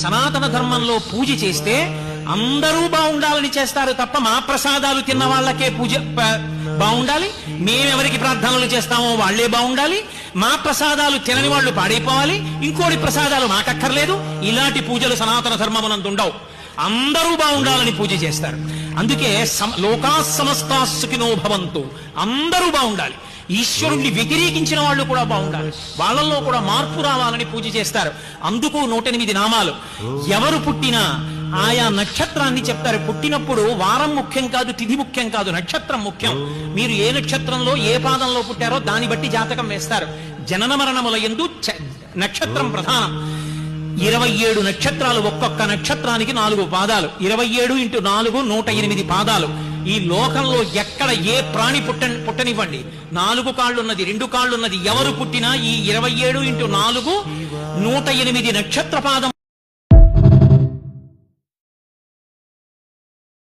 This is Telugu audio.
సనాతన ధర్మంలో పూజ చేస్తే అందరూ బాగుండాలని చేస్తారు తప్ప మా ప్రసాదాలు తిన్న వాళ్ళకే పూజ బాగుండాలి, మేమెవరికి ప్రార్థనలు చేస్తామో వాళ్లే బాగుండాలి, మా ప్రసాదాలు తినని వాళ్ళు పాడైపోవాలి, ఇంకోటి ప్రసాదాలు మాకక్కర్లేదు. ఇలాంటి పూజలు సనాతన ధర్మమునందుండవు. అందరూ బాగుండాలని పూజ చేస్తారు. అందుకే లోకా సమస్తా సుఖినో భవంతు, అందరూ బాగుండాలి. ఈశ్వరుణ్ణి వ్యతిరేకించిన వాళ్ళు కూడా బాగుండాలి, వాళ్ళల్లో కూడా మార్పు రావాలని పూజ చేస్తారు. అందుకు 108 నామాలు. ఎవరు పుట్టినా ఆయా నక్షత్రాన్ని చెప్తారు. పుట్టినప్పుడు వారం ముఖ్యం కాదు, తిథి ముఖ్యం కాదు, నక్షత్రం ముఖ్యం. మీరు ఏ నక్షత్రంలో ఏ పాదంలో పుట్టారో దాన్ని బట్టి జాతకం వేస్తారు. జనన మరణముల యందు నక్షత్రం ప్రధానం. 27 నక్షత్రాలు, ఒక్కొక్క నక్షత్రానికి 4 పాదాలు. 27 × 4 108 పాదాలు. ఈ లోకంలో ఎక్కడ ఏ ప్రాణి పుట్టనివ్వండి, 4 కాళ్ళున్నది, 2 కాళ్ళున్నది, ఎవరు పుట్టినా ఈ 27 × 4 108 నక్షత్ర పాదం